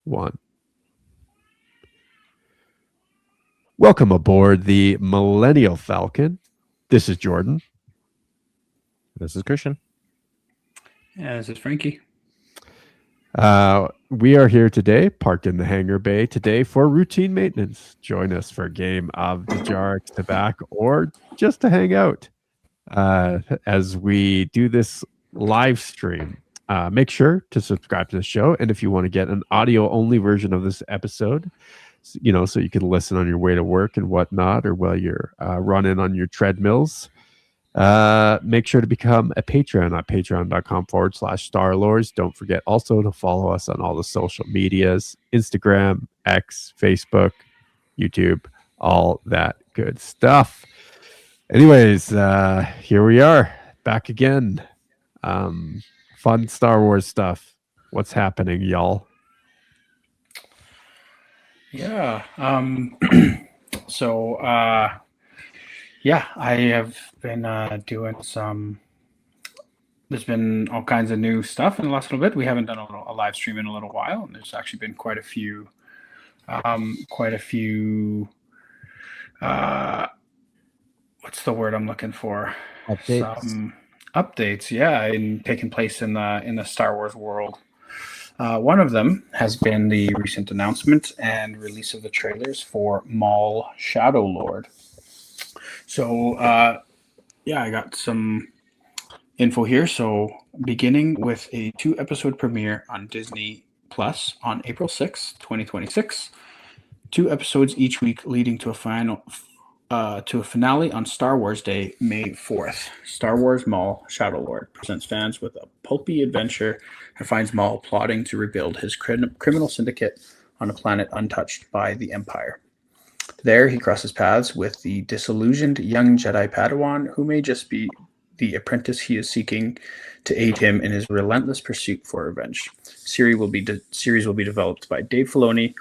One. Welcome aboard the Millennial Falcon. This is Jordan. This is Christian. Yeah, this is Frankie. We are here today, parked in the hangar bay today for routine maintenance. Join us for a game of the Jar to back or just to hang out as we do this live stream. Make sure to subscribe to the show. And if you want to get an audio only version of this episode, so you can listen on your way to work and whatnot, or while you're running on your treadmills, make sure to become a Patreon at patreon.com/StarLords. Don't forget also to follow us on all the social medias, Instagram, X, Facebook, YouTube, all that good stuff. Anyways, here we are back again. Fun Star Wars stuff. What's happening, y'all? Yeah. So, yeah, I have been doing some. There's been all kinds of new stuff in the last little bit. We haven't done a live stream in a little while, and there's actually been quite a few. What's the word I'm looking for? Updates. Some updates, yeah, taking place in the Star Wars world. One of them has been the recent announcement and release of the trailers for Maul Shadow Lord. So, yeah, I got some info here. So, beginning with a 2-episode premiere on Disney Plus on April 6th, 2026. 2 episodes each week, leading to a finale on Star Wars Day, May 4th. Star Wars Maul Shadow Lord presents fans with a pulpy adventure and finds Maul plotting to rebuild his criminal syndicate on a planet untouched by the Empire. There, he crosses paths with the disillusioned young Jedi Padawan, who may just be the apprentice he is seeking to aid him in his relentless pursuit for revenge. Series will be developed by Dave Filoni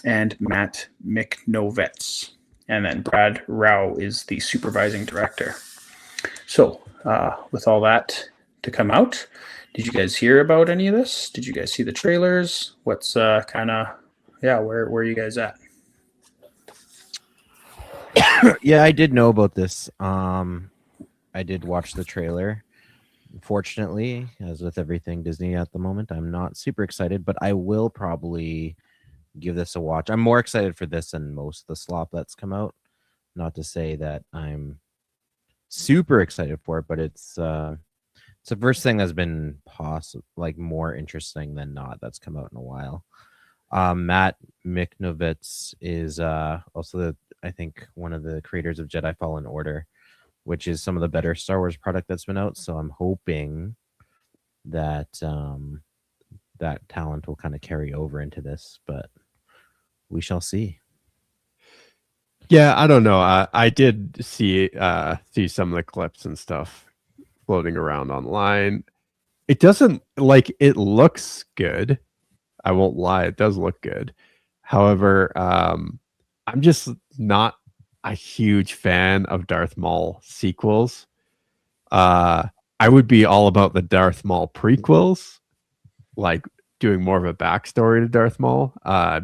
and Matt Miknovets. And then Brad Rao is the supervising director. So, with all that to come out, did you guys hear about any of this? Did you guys see the trailers? What's where are you guys at? Yeah, I did know about this. I did watch the trailer. Unfortunately, as with everything Disney at the moment, I'm not super excited, but I will probably give this a watch. I'm more excited for this than most of the slop that's come out. Not to say that I'm super excited for it, but it's the first thing that's been more interesting than not that's come out in a while. Matt Miknovitz is also I think one of the creators of Jedi Fallen Order, which is some of the better Star Wars product that's been out. So I'm hoping that that talent will kind of carry over into this, but we shall see. Yeah, I don't know. I did see some of the clips and stuff floating around online. It doesn't it looks good. I won't lie, it does look good. However, I'm just not a huge fan of Darth Maul sequels. I would be all about the Darth Maul prequels, like doing more of a backstory to Darth Maul,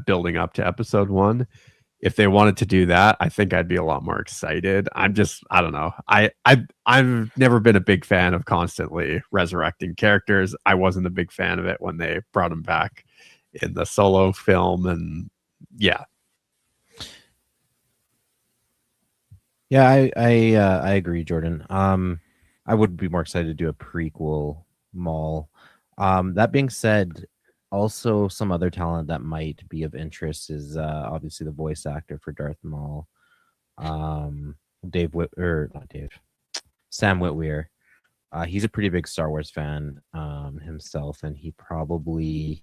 building up to episode 1. If they wanted to do that, I think I'd be a lot more excited. I don't know. I've never been a big fan of constantly resurrecting characters. I wasn't a big fan of it when they brought him back in the Solo film, and yeah. Yeah, I agree, Jordan. I would be more excited to do a prequel Maul. That being said, also some other talent that might be of interest is obviously the voice actor for Darth Maul, Sam Witwer. He's a pretty big Star Wars fan himself, and he probably,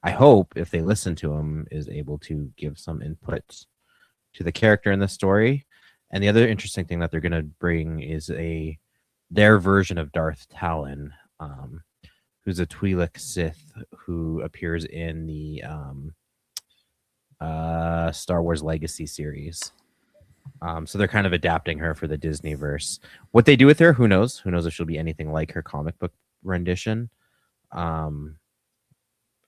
I hope, if they listen to him, is able to give some input to the character in the story. And the other interesting thing that they're going to bring is their version of Darth Talon, who's a Twi'lek Sith who appears in the Star Wars Legacy series. So they're kind of adapting her for the Disneyverse. What they do with her, who knows? Who knows if she'll be anything like her comic book rendition.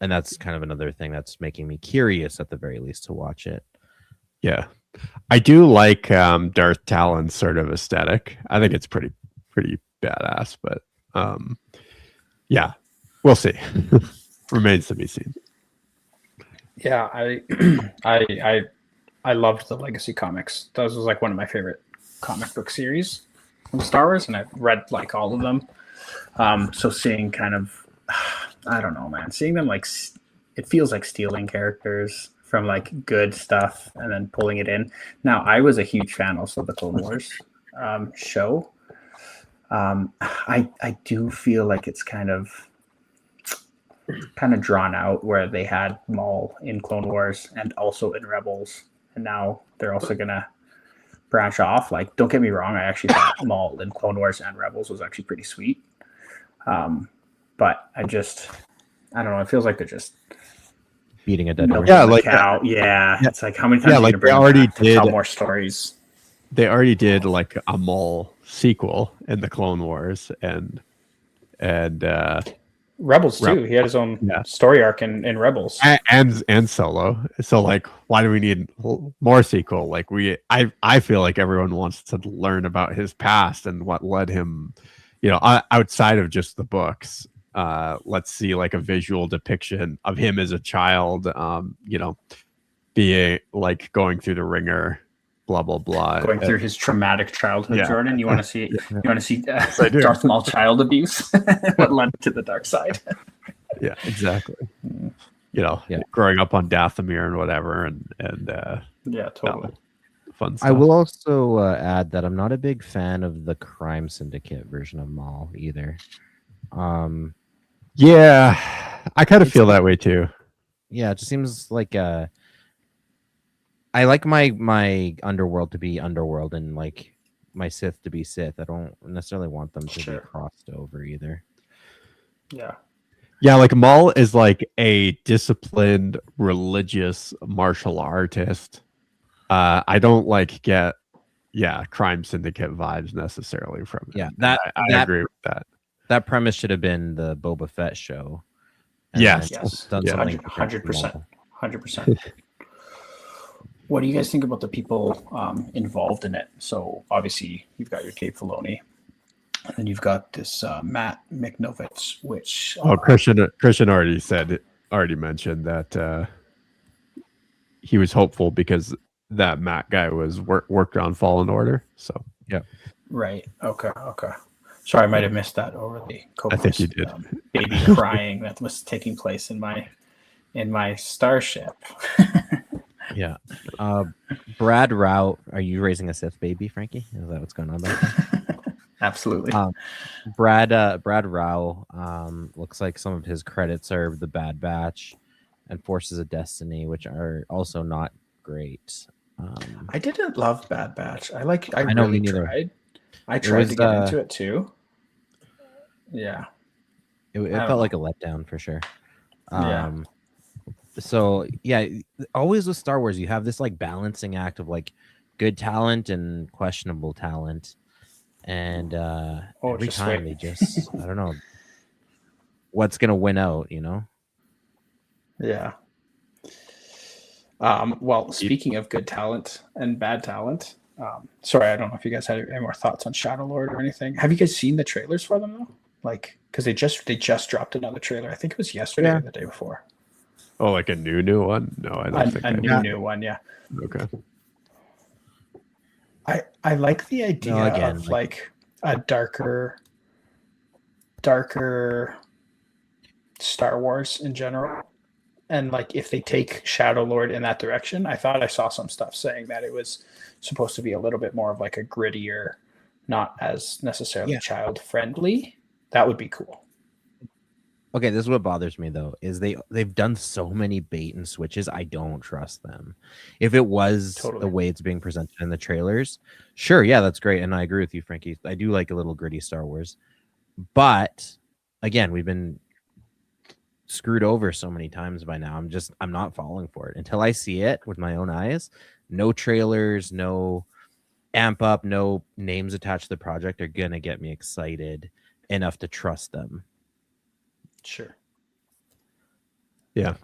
And And that's kind of another thing that's making me curious, at the very least, to watch it. Yeah, I do like Darth Talon's sort of aesthetic. I think it's pretty badass, but yeah, we'll see. Remains to be seen. Yeah, I loved the Legacy comics. Those was like one of my favorite comic book series from Star Wars, and I've read like all of them. So seeing kind of, I don't know, man, seeing them like, it feels like stealing characters from like good stuff and then pulling it in. Now, I was a huge fan also of the Clone Wars show. I do feel like it's kind of drawn out, where they had Maul in Clone Wars and also in Rebels, and now they're also gonna branch off. Like, don't get me wrong, I actually thought Maul in Clone Wars and Rebels was actually pretty sweet. But I don't know. It feels like they're just Beating a dead horse. Yeah, like cow. Yeah, it's like, how many times Yeah, are you like gonna bring they them already back to did. tell more stories? They already did like a Maul sequel in the Clone Wars, and Rebels too. He had his own story arc in Rebels. and Solo. So like, why do we need more sequel? Like I feel like everyone wants to learn about his past and what led him, outside of just the books. Let's see like a visual depiction of him as a child. Being like going through the ringer, blah blah blah, Going through his traumatic childhood. Yeah. Jordan, you want to see I do. Darth Maul child abuse? What led to the dark side? Yeah, exactly. Growing up on Dathomir and whatever, and Yeah, totally. Fun stuff. I will also add that I'm not a big fan of the Crime Syndicate version of Maul either. Yeah, I kind of feel that way too. Yeah, it just seems like I like my underworld to be underworld and like my Sith to be Sith. I don't necessarily want them to be crossed over either. Yeah. Yeah, like Maul is like a disciplined religious martial artist. I don't get Crime Syndicate vibes necessarily from it. Yeah, I agree with that. That premise should have been the Boba Fett show. Yes. Done something 100%. 100%. What do you guys think about the people involved in it? So obviously you've got your Dave Filoni, and then you've got this Matt McNovitz, which Christian already mentioned that he was hopeful because that Matt guy was worked on Fallen Order. So yeah, right. Okay. Sorry, I might have missed that over the I think you did. Baby crying that was taking place in my starship. Yeah. Brad Rao, are you raising a Sith baby, Frankie? Is that what's going on there? Absolutely. Brad Rao looks like some of his credits are The Bad Batch and Forces of Destiny, which are also not great. I didn't love Bad Batch. I know really me neither. tried. I tried to get into it too. Yeah. It felt like a letdown for sure. Yeah. So yeah, always with Star Wars, you have this like balancing act of like good talent and questionable talent, and every time they just I don't know what's gonna win out, Yeah. Well, speaking of good talent and bad talent, sorry, I don't know if you guys had any more thoughts on Shadow Lord or anything. Have you guys seen the trailers for them though? Like, because they just dropped another trailer. I think it was yesterday or the day before. Oh, like a new one? No, I don't think a new one. Yeah. Okay. I like the idea of like a darker Star Wars in general. And like if they take Shadow Lord in that direction, I thought I saw some stuff saying that it was supposed to be a little bit more of like a grittier, not as necessarily child friendly. That would be cool. Okay, this is what bothers me though, is they've done so many bait and switches. I don't trust them. If it was the way it's being presented in the trailers, sure, yeah, that's great. And I agree with you, Frankie. I do like a little gritty Star Wars. But again, we've been screwed over so many times by now. I'm not falling for it until I see it with my own eyes. No trailers, no amp up, no names attached to the project are gonna get me excited enough to trust them. Sure. Yeah.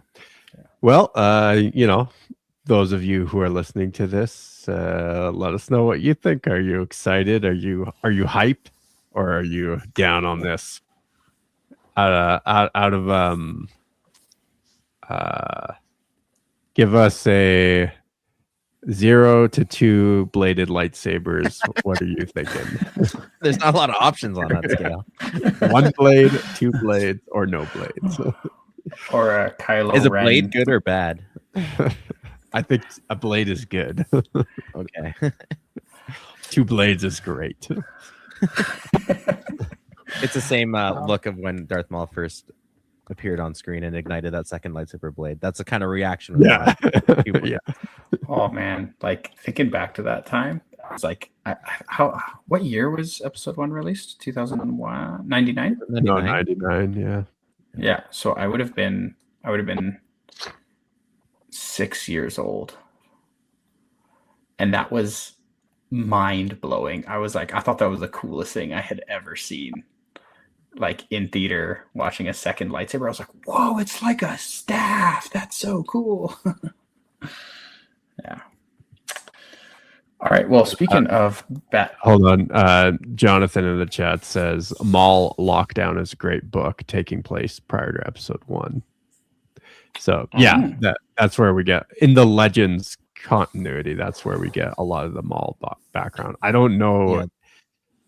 Well, those of you who are listening to this, let us know what you think. Are you excited? Are you hyped, or are you down on this? Out of give us a 0 to 2 bladed lightsabers. What are you thinking? There's not a lot of options on that scale. 1 blade, 2 blades, or no blades? Or a Kylo Is a Ren. blade good or bad? I think a blade is good. Okay. 2 blades is great. It's the same look of when Darth Maul first appeared on screen and ignited that second lightsaber blade. That's the kind of reaction. Yeah. Yeah. Oh man, like thinking back to that time, it's like what year was episode 1 released? 2001, 99? No, 99. Yeah. Yeah. So I would have been 6 years old, and that was mind blowing. I was like, I thought that was the coolest thing I had ever seen. Like in theater, watching a second lightsaber, I was like, "Whoa! It's like a staff. That's so cool." Yeah. All right. Well, speaking of that, hold on. Jonathan in the chat says Maul Lockdown is a great book taking place prior to episode 1. So yeah, that's where we get in the Legends continuity. That's where we get a lot of the Maul background. I don't know. Yeah.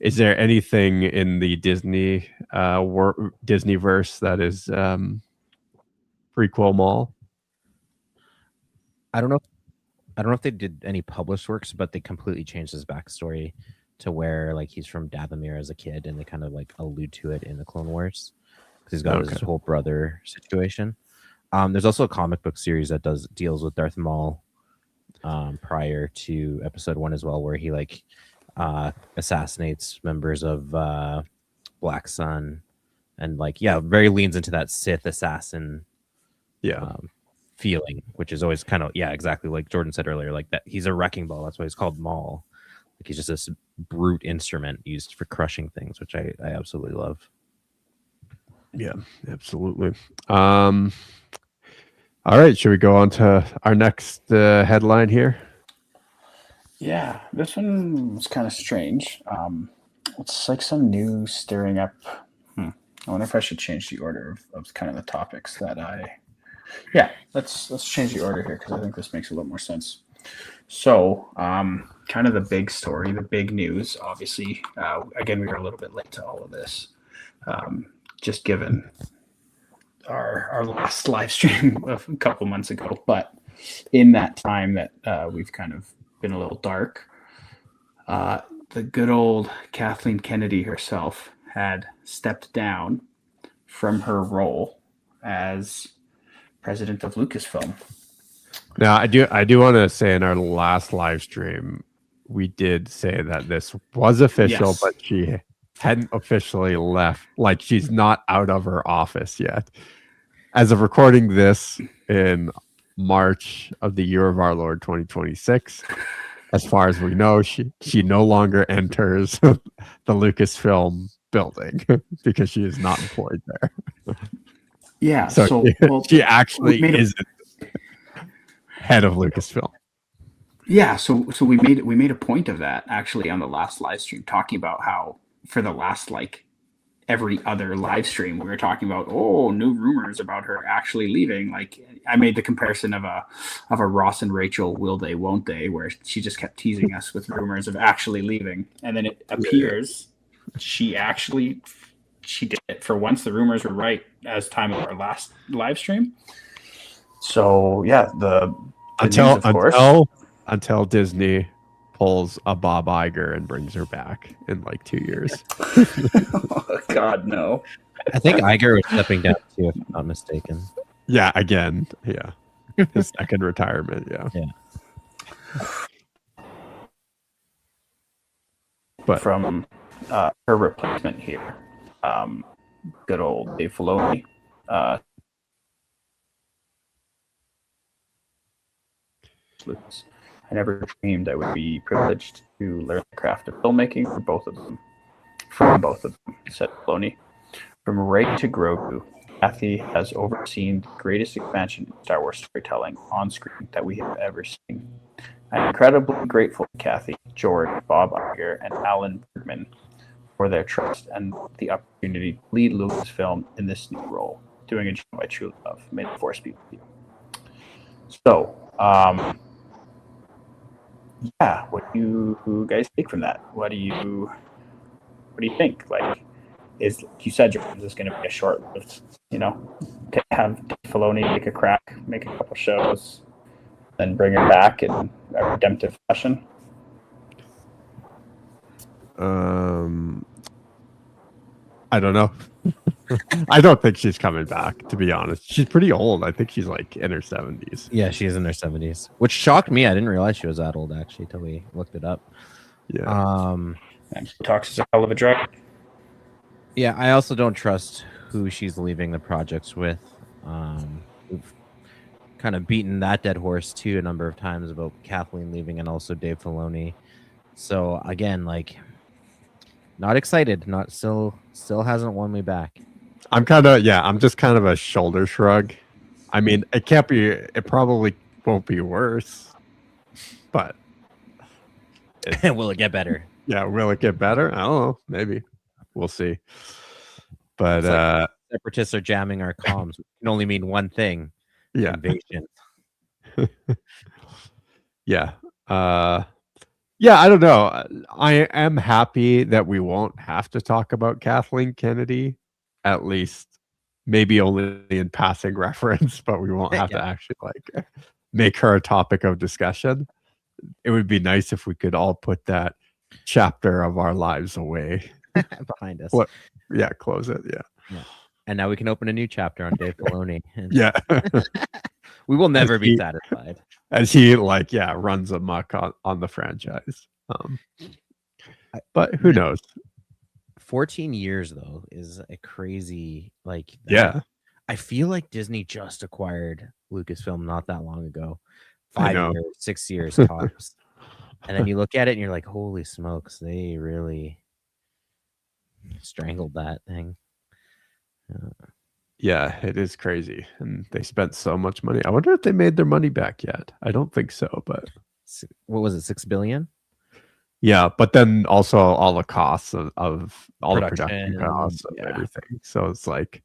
Is there anything in the Disney Disneyverse that is prequel Maul? I don't know if they did any published works, but they completely changed his backstory to where like he's from Dathomir as a kid, and they kind of like allude to it in the Clone Wars because he's got his whole brother situation. There's also a comic book series that deals with Darth Maul prior to episode 1 as well, where he like assassinates members of Black Sun, and like very leans into that Sith assassin feeling, which is always kind of exactly like Jordan said earlier, like that he's a wrecking ball. That's why he's called Maul. Like he's just this brute instrument used for crushing things, which I absolutely love. Yeah, absolutely. All right, should we go on to our next headline here? Yeah, this one was kind of strange. It's like some news stirring up. I wonder if I should change the order of kind of the topics that I. Yeah, let's change the order here because I think this makes a little more sense. So, kind of the big story, the big news. Obviously, again, we were a little bit late to all of this, just given our last live stream of a couple months ago. But in that time that we've kind of been a little dark, the good old Kathleen Kennedy herself had stepped down from her role as president of Lucasfilm. Now, I do want to say in our last live stream, we did say that this was official, but she hadn't officially left. Like she's not out of her office yet. As of recording this in March of the year of our Lord 2026, as far as we know, she no longer enters the Lucasfilm building because she is not employed there. Yeah, so she actually isn't head of Lucasfilm. Yeah, so we made a point of that actually on the last live stream, talking about how for the last like every other live stream we were talking about new rumors about her actually leaving. Like I made the comparison of a Ross and Rachel will they won't they, where she just kept teasing us with rumors of actually leaving, and then it appears she did it. For once, the rumors were right as time of our last live stream. So yeah, until Disney pulls a Bob Iger and brings her back in like 2 years. Oh, God, no. I think Iger was stepping down too, if I'm not mistaken. Yeah, again, yeah. His second retirement, yeah. But from her replacement here, good old Dave Filoni. I never dreamed I would be privileged to learn the craft of filmmaking from both of them, said Filoni. From Rey to Grogu, Kathy has overseen the greatest expansion in Star Wars storytelling on screen that we have ever seen. I'm incredibly grateful to Kathy, George, Bob Iger, and Alan Bergman for their trust and the opportunity to lead Lucasfilm in this new role, doing a job I truly love. May the Force be with you. So, yeah, what do you guys take from that? What do you think? Like, you said this is going to be a short-lived, to have Dave Filoni make a crack, make a couple shows, then bring her back in a redemptive fashion? I don't know. I don't think she's coming back, to be honest. She's pretty old. I think she's like in her 70s. Yeah, she's in her 70s, which shocked me. I didn't realize she was that old, actually, till we looked it up. Yeah. And Botox is a hell of a drug. Yeah, I also don't trust who she's leaving the projects with. We've kind of beaten that dead horse too a number of times about Kathleen leaving and also Dave Filoni. So again, like, not excited. Not still hasn't won me back. I'm just kind of a shoulder shrug. I mean, it probably won't be worse, but will it get better? Yeah, will it get better? I don't know. Maybe. We'll see. But like separatists are jamming our comms. It can only mean one thing. Yeah. Invasion. Yeah. Yeah, I don't know. I am happy that we won't have to talk about Kathleen Kennedy, at least maybe only in passing reference, but we won't have to actually like make her a topic of discussion. It would be nice if we could all put that chapter of our lives away behind us. Yeah, close it. Yeah. And now we can open a new chapter on Dave Filoni. Yeah. We will never be satisfied. As he runs amok on the franchise. But who knows? 14 years though is a crazy Yeah. I feel like Disney just acquired Lucasfilm not that long ago. 5 years, 6 years tops. And then you look at it and you're like, holy smokes, they really strangled that thing. Yeah, it is crazy. And they spent so much money. I wonder if they made their money back yet. I don't think so, but what was it, $6 billion? Yeah, but then also all the costs of all the production Production, costs and everything. So it's like,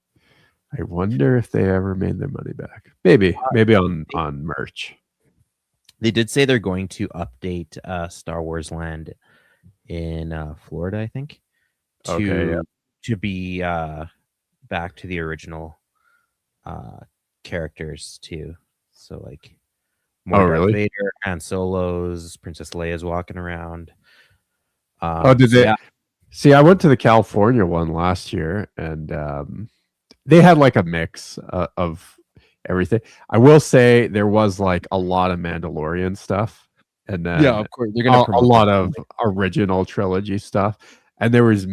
I wonder if they ever made their money back. Maybe on merch. They did say they're going to update Star Wars Land in Florida, I think, to be back to the original characters too. So like more Darth Vader, Han Solo's, Princess Leia's walking around. Did they? Yeah. See, I went to the California one last year, and they had like a mix of everything. I will say there was like a lot of Mandalorian stuff, and then of course they're gonna a lot of original trilogy stuff. And there was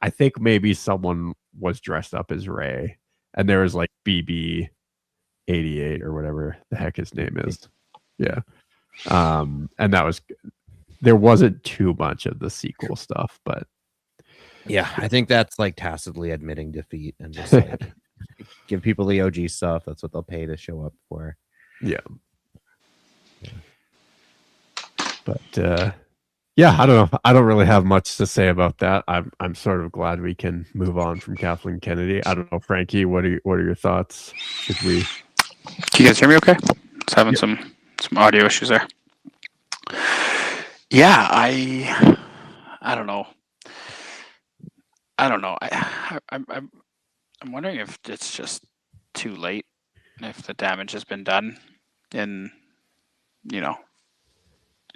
I think maybe someone was dressed up as Rey, and there was like BB-88 or whatever the heck his name is. Yeah, and there wasn't too much of the sequel stuff, but yeah, I think that's like tacitly admitting defeat and just like give people the OG stuff. That's what they'll pay to show up for. Yeah. But yeah, I don't know. I don't really have much to say about that. I'm sort of glad we can move on from Kathleen Kennedy. I don't know, Frankie. What are your thoughts? Should we? Can you guys hear me? Okay. It's having some audio issues there. Yeah, I don't know. I'm wondering if it's just too late, if the damage has been done, and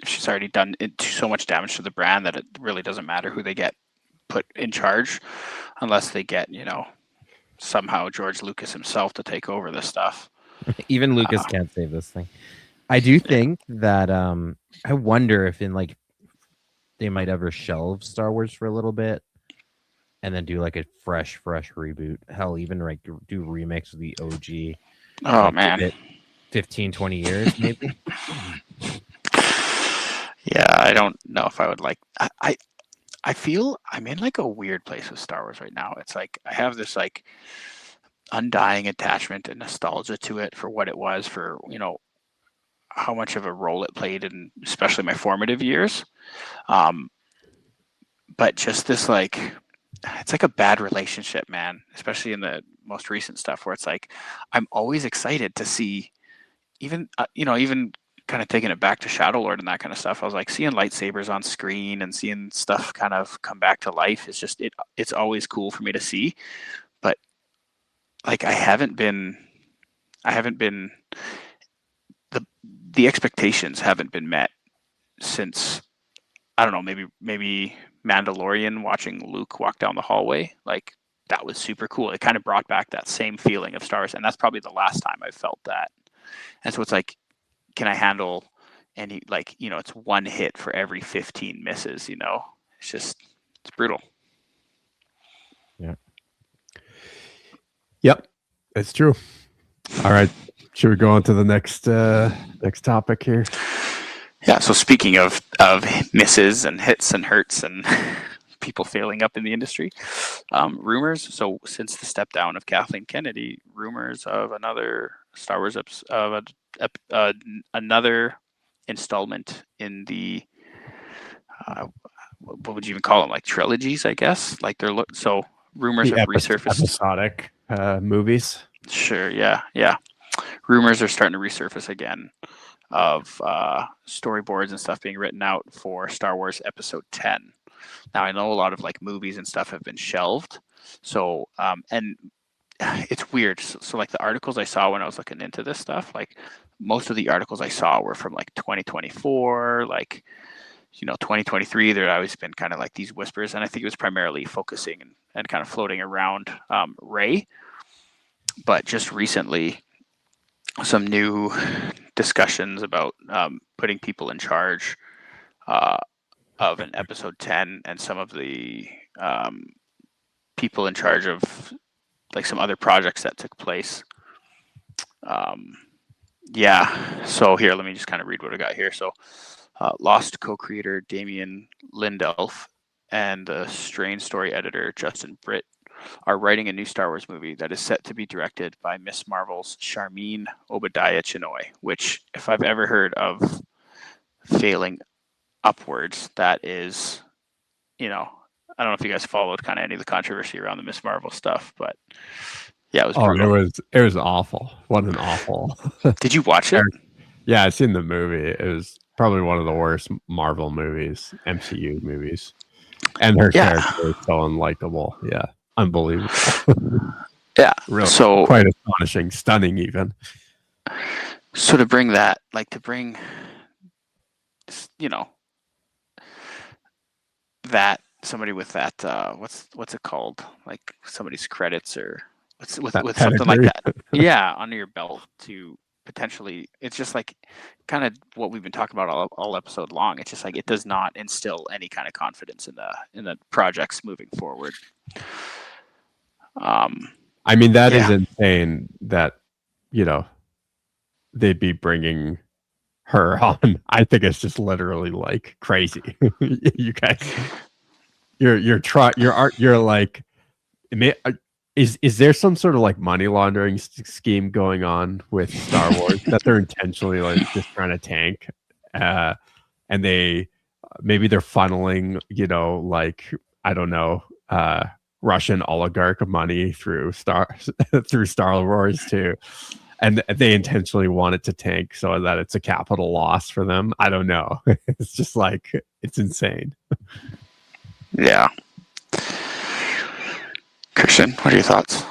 if she's already done so much damage to the brand that it really doesn't matter who they get put in charge, unless they get somehow George Lucas himself to take over this stuff. Even Lucas can't save this thing. I do think that I wonder if they might ever shelve Star Wars for a little bit and then do like a fresh reboot. Hell, even like do remakes of the OG. Oh man. 15, 20 years maybe. Yeah, I don't know if I would like I feel I'm in like a weird place with Star Wars right now. It's like I have this undying attachment and nostalgia to it for what it was, for how much of a role it played in especially my formative years. But just this it's like a bad relationship, man, especially in the most recent stuff where it's like I'm always excited to see even kind of taking it back to Shadow Lord and that kind of stuff. I was like seeing lightsabers on screen and seeing stuff kind of come back to life is just it's always cool for me to see. But like I haven't been the expectations haven't been met since, I don't know, maybe Mandalorian, watching Luke walk down the hallway. Like that was super cool. It kind of brought back that same feeling of Star Wars, and that's probably the last time I felt that. And so it's like, can I handle any, it's one hit for every 15 misses, it's brutal. Yeah. Yep, it's true. All right, should we go on to the next topic here? Yeah. So speaking of misses and hits and hurts and people failing up in the industry, rumors. So since the step down of Kathleen Kennedy, rumors of another Star Wars another installment in the what would you even call them? Like trilogies, I guess. Like so rumors have resurfaced. Episodic movies. Sure. Yeah. Rumors are starting to resurface again of storyboards and stuff being written out for Star Wars Episode 10. Now I know a lot of movies and stuff have been shelved. So and it's weird. So like the articles I saw when I was looking into this stuff, like most of the articles I saw were from 2024, 2023. There always been kind of like these whispers, and I think it was primarily focusing and kind of floating around Rey. But just recently, some new discussions about putting people in charge of an Episode 10, and some of the people in charge of some other projects that took place. So here, let me just kind of read what I got here. So Lost co-creator Damien Lindelf and the Strange story editor Justin Britt are writing a new Star Wars movie that is set to be directed by Miss Marvel's Sharmeen Obadiah-Chinoy, which, if I've ever heard of failing upwards, that is, I don't know if you guys followed kind of any of the controversy around the Miss Marvel stuff, but yeah, it was brutal. It was awful. What an awful. Did you watch it? Yeah, I've seen the movie. It was probably one of the worst Marvel movies, MCU movies. And her character is so unlikable. Yeah. Unbelievable. Yeah. Really, so quite astonishing, stunning even. So to bring that, that somebody with that, what's it called? Like somebody's credits or with something like that. Yeah, under your belt to potentially, it's just kind of what we've been talking about all episode long. It's just it does not instill any kind of confidence in the projects moving forward. I mean, that is insane that, they'd be bringing her on. I think it's just literally crazy. You guys, is there some sort of money laundering scheme going on with Star Wars that they're intentionally just trying to tank, and they're funneling, I don't know, Russian oligarch money through Star Wars too, and they intentionally want it to tank so that it's a capital loss for them. I don't know. It's just it's insane. Yeah. Christian, what are your thoughts?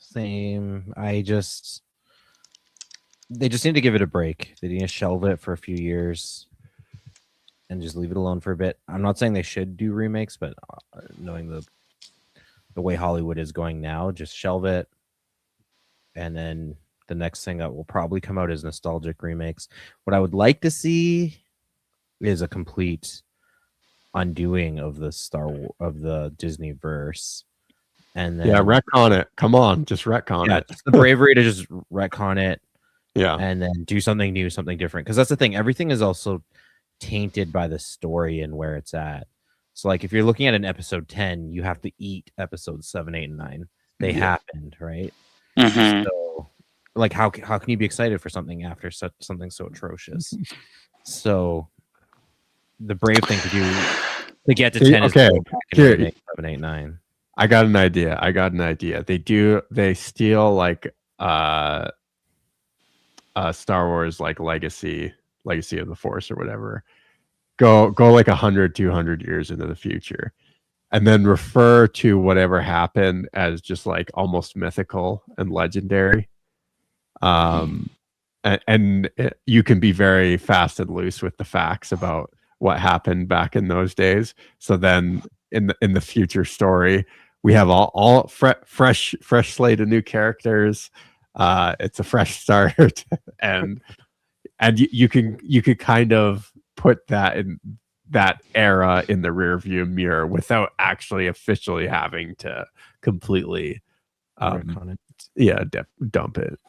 Same. They just need to give it a break. They need to shelve it for a few years and just leave it alone for a bit. I'm not saying they should do remakes, but knowing the way Hollywood is going now, just shelve it. And then the next thing that will probably come out is nostalgic remakes. What I would like to see is a complete undoing of the Disney verse. And then retcon it. Come on, just retcon it. Just the bravery to just retcon it. Yeah. And then do something new, something different. Because that's the thing. Everything is also tainted by the story and where it's at. So like if you're looking at an episode 10, you have to eat episodes 7, 8, and 9. They happened, right? Mhm. So like how can you be excited for something after something so atrocious? So the brave thing to do to get to 10 is to go back and remake 7, 8, 9. I got an idea. They steal like Star Wars like Legacy of the Force or whatever. Go like 100, 200 years into the future, and then refer to whatever happened as just like almost mythical and legendary. And you can be very fast and loose with the facts about what happened back in those days. So then in the future story, we have all fresh slate of new characters. It's a fresh start, and you could kind of put that in that era in the rear view mirror without actually officially having to completely dump it,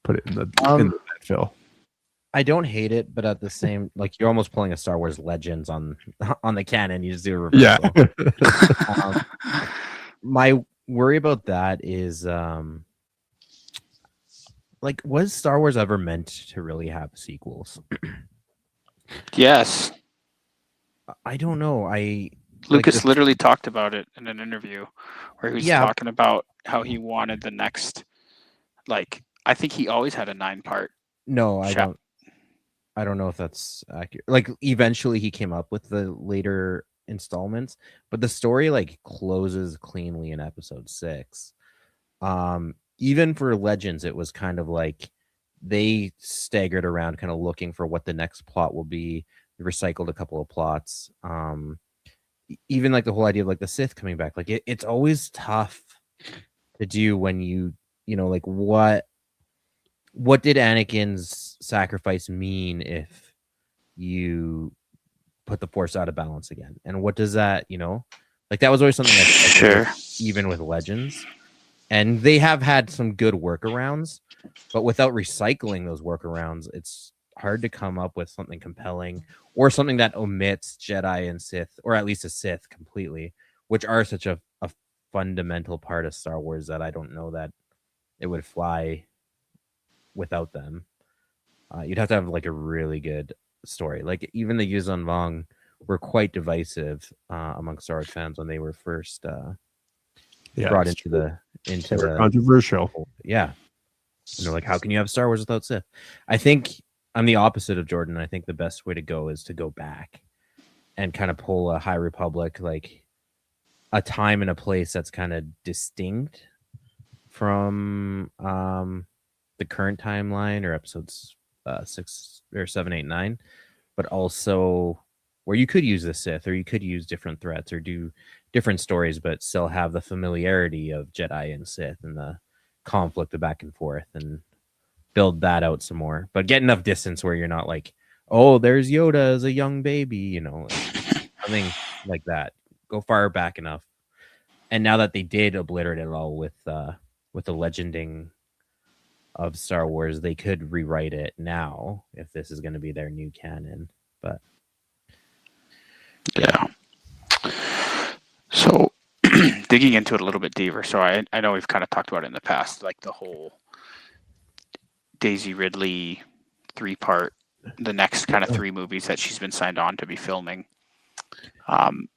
put it in the landfill. I don't hate it, but at the same, like you're almost pulling a Star Wars Legends on the canon. You just do a reversal. Yeah. My worry about that is like, was Star Wars ever meant to really have sequels? Yes. I don't know. Lucas literally talked about it in an interview where he was talking about how he wanted the next, like, I think he always had a 9-part. No, I don't know if that's accurate. Like, eventually he came up with the later installments, but the story like closes cleanly in episode 6. Even for Legends, it was kind of like they staggered around kind of looking for what the next plot will be. They recycled a couple of plots. Even like the whole idea of like the Sith coming back, like it's always tough to do when you know, like what did Anakin's sacrifice mean if you put the Force out of balance again? And what does that, like that was always something that's even with Legends. And they have had some good workarounds, but without recycling those workarounds, it's hard to come up with something compelling or something that omits Jedi and Sith, or at least a Sith completely, which are such a fundamental part of Star Wars that I don't know that it would fly without them. You'd have to have like a really good story. Like even the Yuzhan Vong were quite divisive among Star Wars fans when they were first brought into the controversial. Yeah. Like, how can you have Star Wars without Sith? I think I'm the opposite of Jordan. I think the best way to go is to go back and kind of pull a High Republic, like a time and a place that's kind of distinct from the current timeline or episodes 6 or 7, 8, 9, but also where you could use the Sith or you could use different threats or do different stories, but still have the familiarity of Jedi and Sith and the conflict, the back and forth, and build that out some more. But get enough distance where you're not like, oh, there's Yoda as a young baby, like, something like that. Go far back enough. And now that they did obliterate it all with the legending of Star Wars, they could rewrite it now if this is going to be their new canon. But yeah. So digging into it a little bit deeper. So I know we've kind of talked about it in the past, like the whole Daisy Ridley 3-part, the next kind of 3 movies that she's been signed on to be filming. And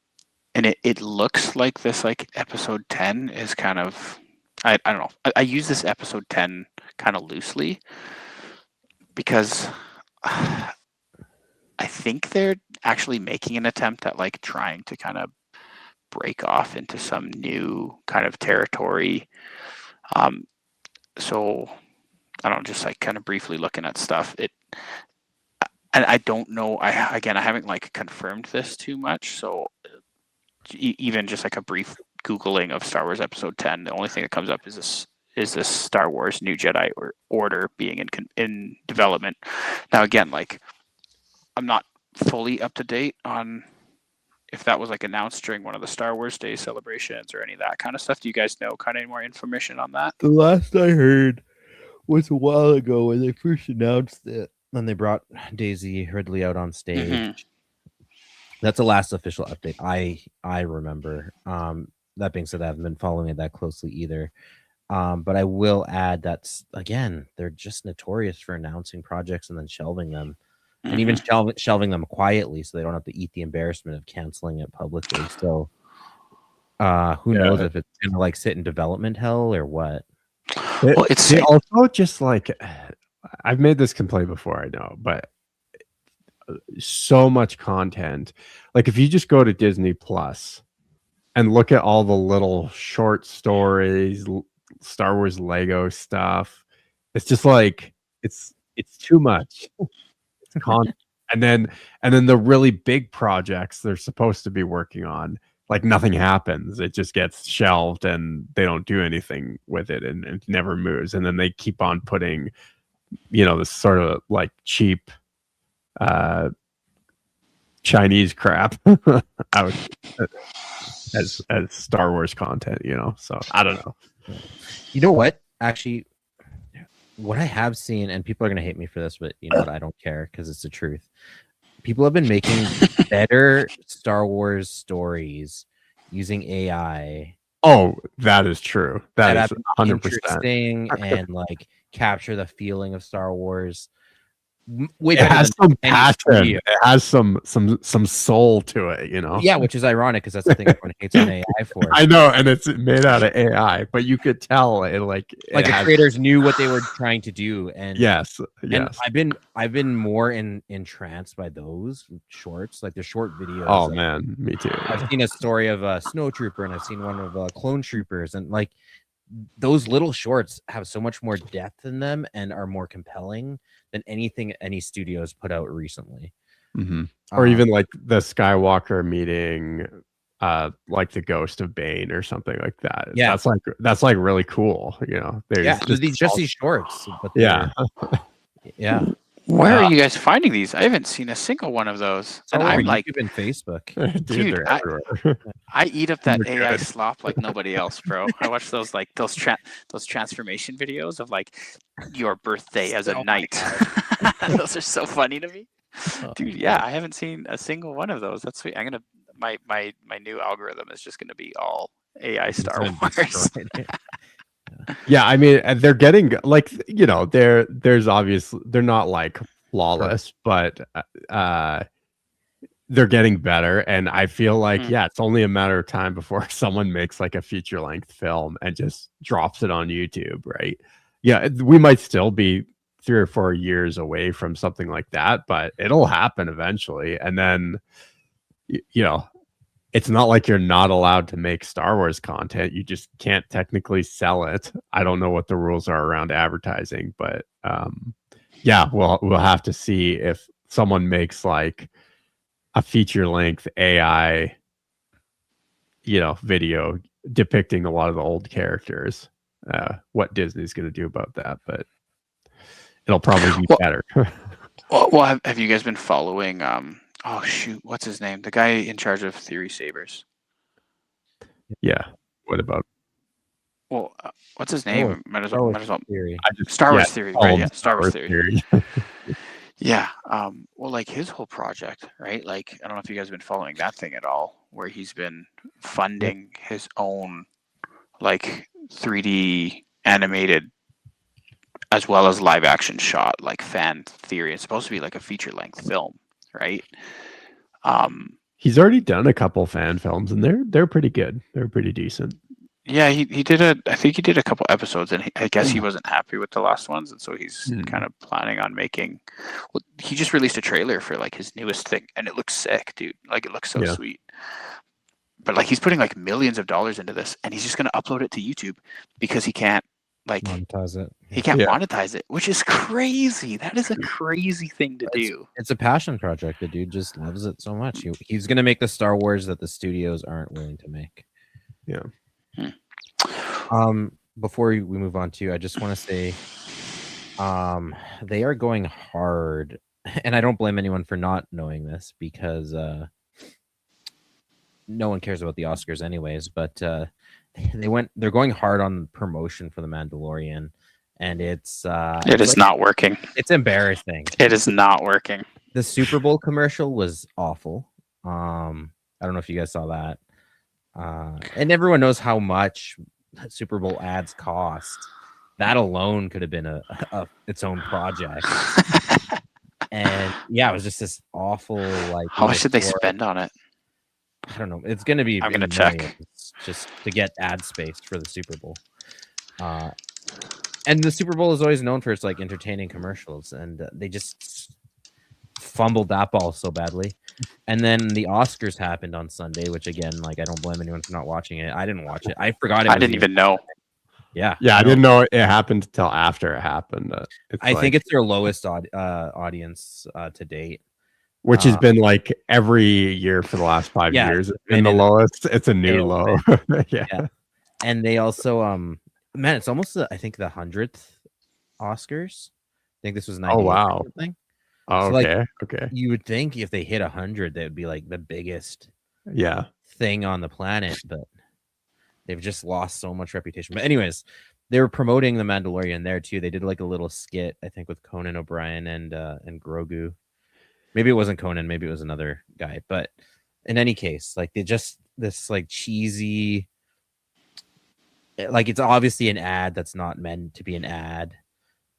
it looks like this, like episode 10 is kind of, I don't know. I use this episode 10 kind of loosely because I think they're actually making an attempt at like trying to kind of break off into some new kind of territory. So I don't know, just like kind of briefly looking at stuff. And I don't know. I haven't like confirmed this too much. So even just like a brief Googling of Star Wars Episode 10, the only thing that comes up is this Star Wars New Jedi Order being in development. Now again, like I'm not fully up to date on if that was like announced during one of the Star Wars Day celebrations or any of that kind of stuff. Do you guys know kind of any more information on that? The last I heard was a while ago when they first announced it. When they brought Daisy Ridley out on stage. That's the last official update I remember. That being said, I haven't been following it that closely either. But I will add that again, they're just notorious for announcing projects and then shelving them, and even shelving them quietly, so they don't have to eat the embarrassment of canceling it publicly. So, who knows if it's gonna like sit in development hell or what? Well, it's also just like, I've made this complaint before, I know, but so much content. Like if you just go to Disney Plus and look at all the little short stories, Star Wars Lego stuff, it's just like it's too much. It's content. And then the really big projects they're supposed to be working on, like nothing happens. It just gets shelved and they don't do anything with it, and it never moves. And then they keep on putting, this sort of like cheap Chinese crap out as Star Wars content, So I don't know. You know what? Actually, what I have seen, and people are going to hate me for this, but you know what? I don't care because it's the truth. People have been making better Star Wars stories using AI. Oh, that is true. That is 100% interesting and like capture the feeling of Star Wars. It has some passion. It has some soul to it, Yeah, which is ironic because that's the thing everyone hates on AI for. I know, and it's made out of AI, but you could tell it the creators knew what they were trying to do, and yes. And I've been more entranced by those shorts, like the short videos. Oh man, me too. I've seen a story of a snowtrooper, and I've seen one of clone troopers, and like those little shorts have so much more depth in them and are more compelling than anything any studios put out recently. Mm-hmm. Or even like the Skywalker meeting, like the Ghost of Bane or something like that. Yeah, that's like really cool. There's just these shorts, but yeah. Where are you guys finding these? I haven't seen a single one of those. And I'm like, YouTube and Facebook, dude, they're everywhere. I eat up that AI slop like nobody else, bro. I watch those those transformation videos of like your birthday as a knight. Those are so funny to me, dude. Yeah, I haven't seen a single one of those. That's sweet. I'm gonna my new algorithm is just gonna be all AI Star Wars. Yeah, I mean, they're getting like, there's obviously they're not like flawless, but they're getting better, and I feel like it's only a matter of time before someone makes like a feature length film and just drops it on YouTube, right? Yeah, we might still be 3 or 4 years away from something like that, but it'll happen eventually. And then it's not like you're not allowed to make Star Wars content. You just can't technically sell it. I don't know what the rules are around advertising, but we'll have to see if someone makes like a feature length AI, video depicting a lot of the old characters. What Disney's going to do about that, but it'll probably be better. Well, have you guys been following? Oh shoot, what's his name? The guy in charge of Theory Sabers. Yeah. What about? Well, what's his name? Might as well. Theory. Star Wars Theory, right? Yeah, Star Wars Theory. Yeah. Well, like his whole project, right? Like, I don't know if you guys have been following that thing at all, where he's been funding his own like 3D animated as well as live action shot, like fan theory. It's supposed to be like a feature length film, right? He's already done a couple fan films, and they're pretty good. They're pretty decent. Yeah, he did I think he did a couple episodes, and I guess he wasn't happy with the last ones, and so he's kind of planning on making. Well, he just released a trailer for like his newest thing, and it looks sick, dude. Like it looks so sweet. But like he's putting like millions of dollars into this, and he's just gonna upload it to YouTube because he can't like monetize it. He can't monetize it, which is crazy. That is a crazy thing to do. It's a passion project. The dude just loves it so much. He's gonna make the Star Wars that the studios aren't willing to make. Yeah. Before we move on to, I just want to say, they are going hard, and I don't blame anyone for not knowing this because no one cares about the Oscars anyways. But they're going hard on promotion for The Mandalorian, and it is not working. It's embarrassing. It is not working. The Super Bowl commercial was awful. I don't know if you guys saw that. And everyone knows how much Super Bowl ads cost. That alone could have been a its own project. And yeah, it was just this awful like. How much did they spend on it? I don't know. It's going to be. I'm going to check just to get ad space for the Super Bowl. And the Super Bowl is always known for its like entertaining commercials, and they just fumbled that ball so badly. And then the Oscars happened on Sunday, which again, like I don't blame anyone for not watching it. I didn't watch it. I forgot it. I didn't even know. Yeah, I didn't know it happened until after it happened. I think it's their lowest audience to date, which has been like every year for the last 5 years. It's been the lowest. It's a new low. Yeah. And they also, man, it's almost I think the 100th Oscars. I think this was 98. Oh wow. Or something. Oh, so, okay. Like, okay. You would think if they hit 100, that would be like the biggest thing on the planet, but they've just lost so much reputation. But anyways, they were promoting The Mandalorian there too. They did like a little skit, I think, with Conan O'Brien and Grogu. Maybe it wasn't Conan, maybe it was another guy. But in any case, like they just this like cheesy, like it's obviously an ad that's not meant to be an ad.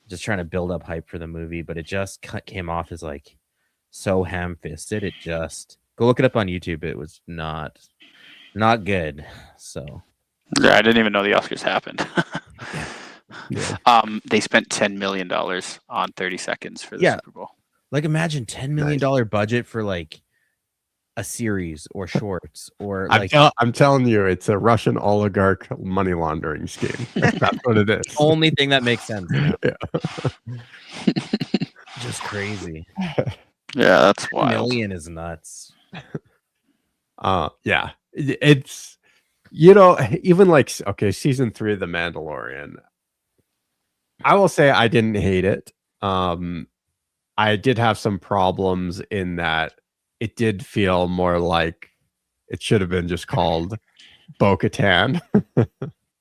Just trying to build up hype for the movie, but it just came off as like so ham-fisted. It just go look it up on YouTube. It was not good. So yeah, I didn't even know the Oscars happened. Yeah. They spent $10 million on 30 seconds for the Super Bowl. Like imagine $10 million budget for like a series or shorts or like I'm telling you, it's a Russian oligarch money laundering scheme. That's what it is. Only thing that makes sense. Yeah. Just crazy. Yeah, that's wild. $1 million is nuts. Yeah. It's even like season 3 of The Mandalorian. I will say I didn't hate it. I did have some problems in that it did feel more like it should have been just called Bo-Katan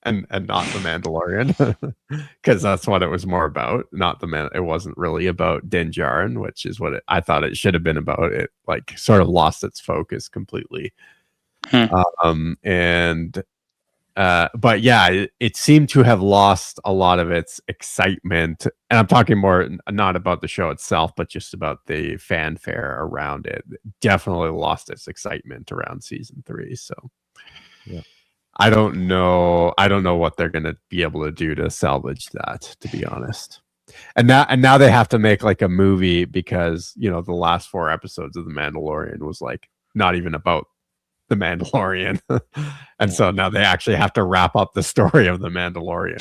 and not The Mandalorian, because that's what it was more about. Not it wasn't really about Din Djarin, which is what I thought it should have been about. It like sort of lost its focus completely. But yeah, it seemed to have lost a lot of its excitement. And I'm talking more not about the show itself, but just about the fanfare around it. Definitely lost its excitement around season 3. So yeah, I don't know what they're going to be able to do to salvage that, to be honest. And now they have to make like a movie because, the last 4 episodes of The Mandalorian was like not even about The Mandalorian. And so now they actually have to wrap up the story of The Mandalorian.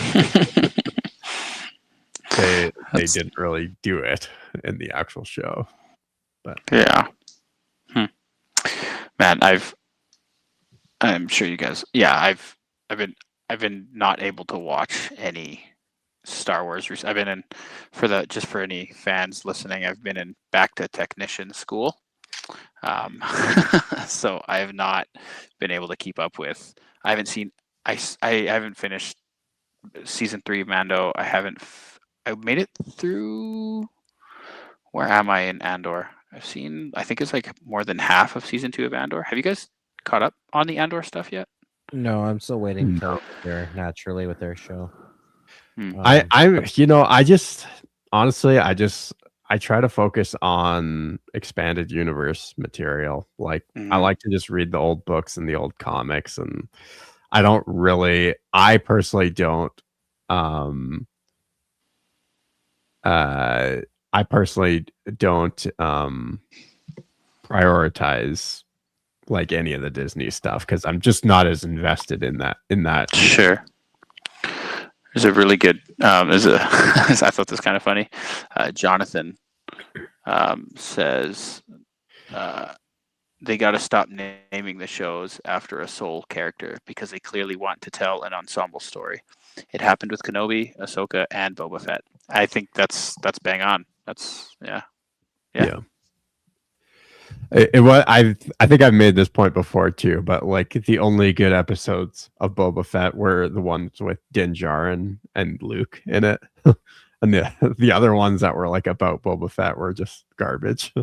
they didn't really do it in the actual show. But yeah. Man, I'm sure you guys I've been not able to watch any Star Wars. I've been in for any fans listening, I've been in back to technician school. So I have not been able to keep up with. I haven't finished season 3 of Mando. I made it through. Where am I in Andor? I think it's like more than half of season 2 of Andor. Have you guys caught up on the Andor stuff yet? No, I'm still waiting until they're naturally with their show. I try to focus on expanded universe material. Like I like to just read the old books and the old comics, and I personally don't prioritize like any of the Disney stuff because I'm just not as invested in that. Sure. There's a really good. I thought this was kind of funny. Jonathan says they got to stop naming the shows after a sole character because they clearly want to tell an ensemble story. It happened with Kenobi, Ahsoka, and Boba Fett. I think that's bang on. That's yeah. I think I've made this point before too, but like the only good episodes of Boba Fett were the ones with Din Djarin and Luke in it, and the other ones that were like about Boba Fett were just garbage.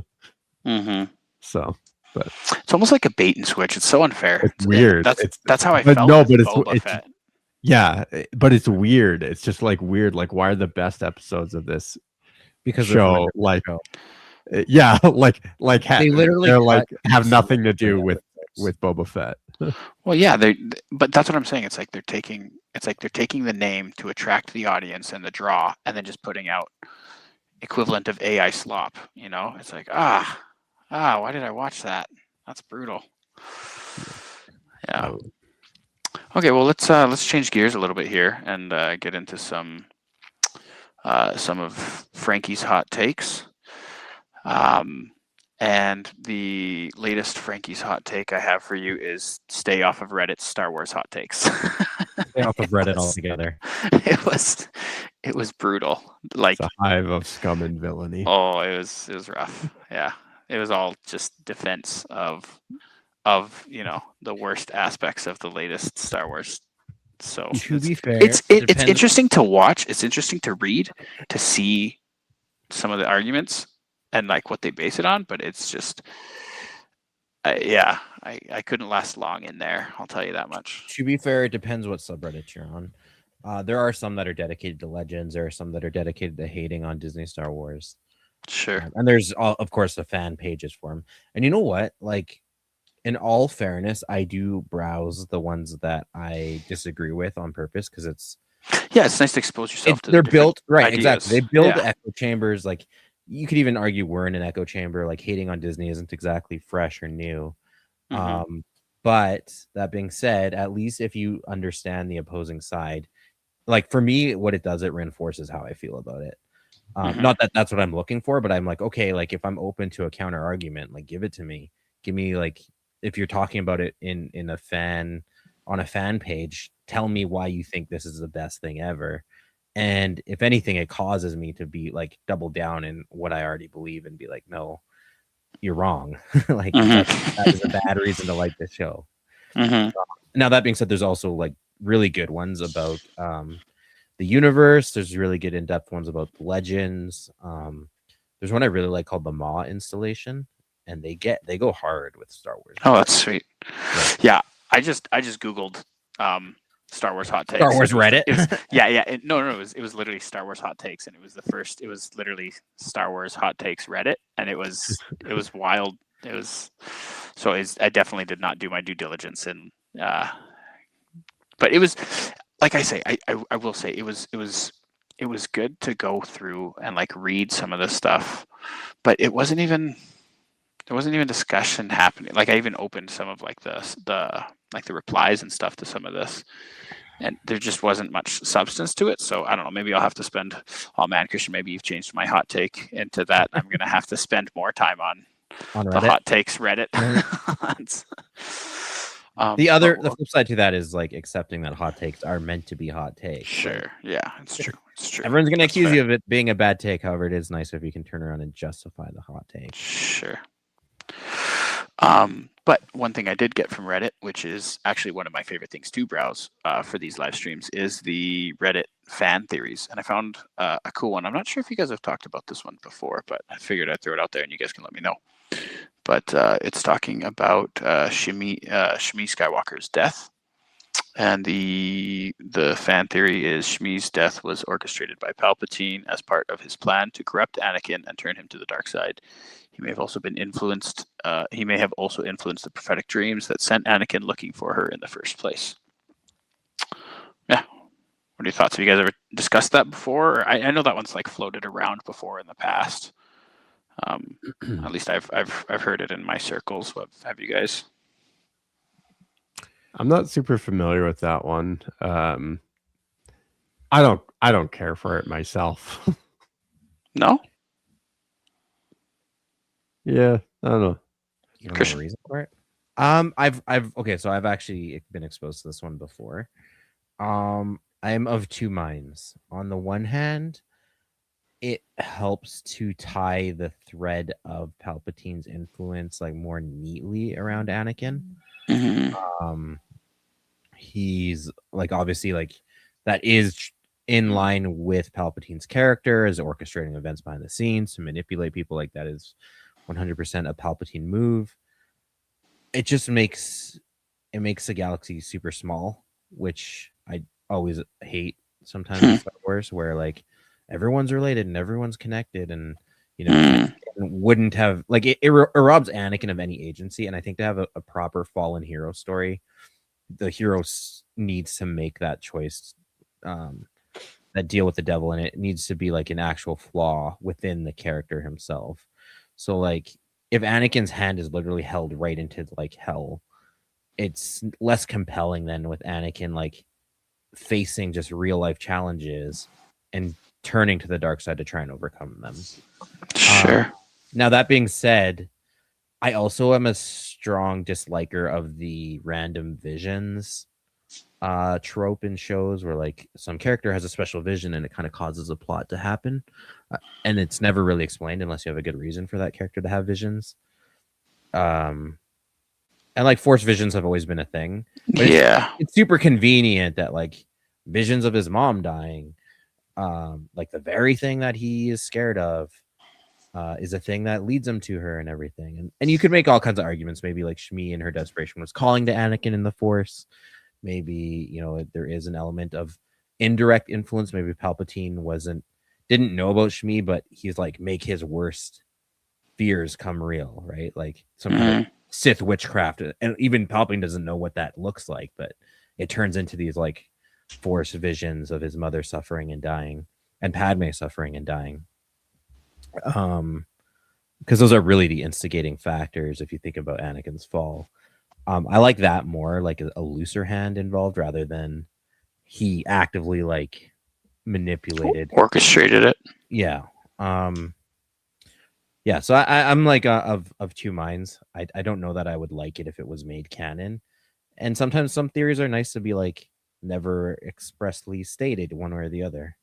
Mm-hmm. So but It's almost like a bait and switch. It's so unfair. it's weird. That's how I but felt. no, with but Boba it's Fett. yeah, but it's weird. It's just like weird. Like, why are the best episodes of this because they're from a show different like show. yeah, like They literally they're cut like have some nothing to of the do episodes. with Boba Fett. Well, yeah, but that's what I'm saying. It's like they're taking the name to attract the audience and the draw, and then just putting out equivalent of AI slop. You know, it's like why did I watch that? That's brutal. Yeah. Okay, well let's change gears a little bit here and get into some of Frankie's hot takes. And the latest Frankie's hot take I have for you is stay off of Reddit's Star Wars hot takes. Stay off of Reddit altogether. It was brutal. Like, It's a hive of scum and villainy. oh, it was rough. Yeah, it was all just defense of the worst aspects of the latest Star Wars. So To be fair, it's depends- interesting to watch. It's interesting to read, to see some of the arguments and like what they base it on. But it's just, I couldn't last long in there. I'll tell you that much. To be fair, it depends what subreddit you're on. There are some that are dedicated to Legends. There are some that are dedicated to hating on Disney Star Wars. Sure. And there's, of course, the fan pages for them. And you know what? Like, in all fairness, I do browse the ones that I disagree with on purpose because it's nice to expose yourself to. They're built right, ideas. exactly. They build Yeah. echo chambers. Like, you could even argue we're in an echo chamber. Like, hating on Disney isn't exactly fresh or new. Mhm. But that being said, at least if you understand the opposing side, like for me, what it does, it reinforces how I feel about it. Not that that's what I'm looking for, but I'm like, okay, like if I'm open to a counter argument, like give it to me. Give me, like, if you're talking about it in a fan on a fan page, tell me why you think this is the best thing ever. And if anything, it causes me to be like double down in what I already believe and be like, no, you're wrong. Like that is a bad reason to like this show. Now that being said, there's also like really good ones about the universe. There's really good in-depth ones about Legends. There's one I really like called the Maw installation, and they go hard with Star Wars. Oh, that's sweet. Yeah, I just Googled Star Wars hot takes. Star Wars Reddit. It was literally Star Wars hot takes, and it was literally Star Wars hot takes Reddit, and it was wild. I definitely did not do my due diligence, and but it was, like I say, I will say it was good to go through and like read some of this stuff, but there wasn't even discussion happening. Like I even opened some of like the replies and stuff to some of this, and there just wasn't much substance to it. So I don't know, maybe I'll have to spend, oh man, Christian, maybe you've changed my hot take into that. I'm gonna have to spend more time on the hot takes Reddit. The flip side to that is like accepting that hot takes are meant to be hot takes. Sure. Yeah, it's true. Everyone's going to accuse you of it being a bad take. However, it is nice if you can turn around and justify the hot take. Sure. But one thing I did get from Reddit, which is actually one of my favorite things to browse for these live streams, is the Reddit fan theories. And I found a cool one. I'm not sure if you guys have talked about this one before, but I figured I'd throw it out there and you guys can let me know. But it's talking about Shmi Skywalker's death. And the fan theory is Shmi's death was orchestrated by Palpatine as part of his plan to corrupt Anakin and turn him to the dark side. He may have also been influenced. He may have also influenced the prophetic dreams that sent Anakin looking for her in the first place. Yeah. What are your thoughts? Have you guys ever discussed that before? I know that one's like floated around before in the past. At least I've heard it in my circles. What have you guys? I'm not super familiar with that one. I don't care for it myself. No? Yeah, I don't know. You don't know a reason for it? I've actually been exposed to this one before. I'm of two minds. On the one hand, it helps to tie the thread of Palpatine's influence like more neatly around Anakin. He's like obviously like that is in line with Palpatine's character as orchestrating events behind the scenes to manipulate people. Like that is 100% a Palpatine move. it just makes the galaxy super small, which I always hate sometimes in Star Wars, where like everyone's related and everyone's connected, and Anakin wouldn't have like it robs Anakin of any agency. And I think to have a proper fallen hero story, the hero needs to make that choice, that deal with the devil, and it needs to be like an actual flaw within the character himself. So like if Anakin's hand is literally held right into like hell, it's less compelling than with Anakin like facing just real life challenges and turning to the dark side to try and overcome them. Sure. Now that being said, I also am a strong disliker of the random visions trope in shows where like some character has a special vision and it kind of causes a plot to happen, and it's never really explained unless you have a good reason for that character to have visions. And like force visions have always been a thing. But it's super convenient that like visions of his mom dying, like the very thing that he is scared of, is a thing that leads him to her and everything. And you could make all kinds of arguments. Maybe like Shmi in her desperation was calling to Anakin in the Force. Maybe, there is an element of indirect influence. Maybe Palpatine didn't know about Shmi, but he's like make his worst fears come real, right? Like some kind of Sith witchcraft, and even Palpatine doesn't know what that looks like, but it turns into these like Force visions of his mother suffering and dying, and Padme suffering and dying. Because those are really the instigating factors if you think about Anakin's fall. I like that more, like a looser hand involved rather than he actively like manipulated, orchestrated it. Yeah. Yeah, so I'm like of two minds. I don't know that I would like it if it was made canon. And sometimes some theories are nice to be like never expressly stated one way or the other.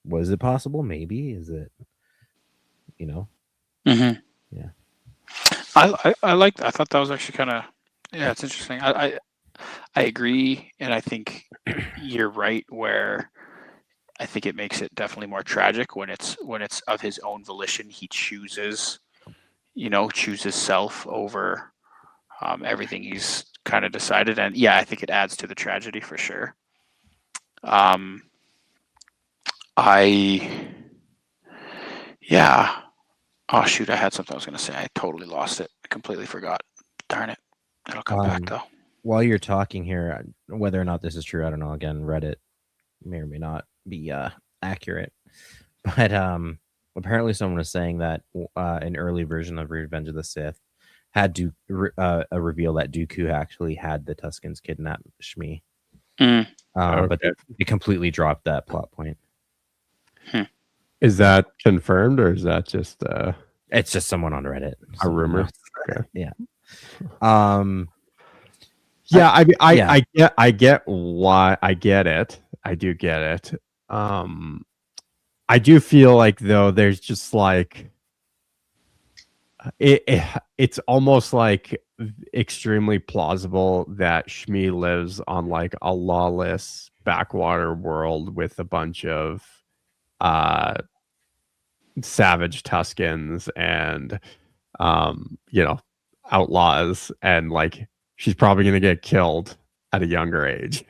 Was it possible? Maybe. Is it, Mm-hmm. Yeah. I like that. I thought that was actually kind of, it's interesting. I agree, and I think you're right where I think it makes it definitely more tragic when it's of his own volition. He chooses self over everything he's kind of decided. And yeah, I think it adds to the tragedy for sure. Oh shoot, I had something I was going to say. I totally lost it. I completely forgot. Darn it. It'll come back though. While you're talking here, whether or not this is true, I don't know. Again, Reddit may or may not be accurate, but apparently someone was saying that an early version of Revenge of the Sith had a reveal that Dooku actually had the Tuskens kidnap Shmi. But they completely dropped that plot point. Is that confirmed, or is that just it's just someone on Reddit, a rumor? Okay. Yeah. Yeah, I get why. I get it. I do get it. I do feel like though there's just like it's almost like extremely plausible that Shmi lives on like a lawless backwater world with a bunch of savage Tuskens and outlaws, and like she's probably going to get killed at a younger age,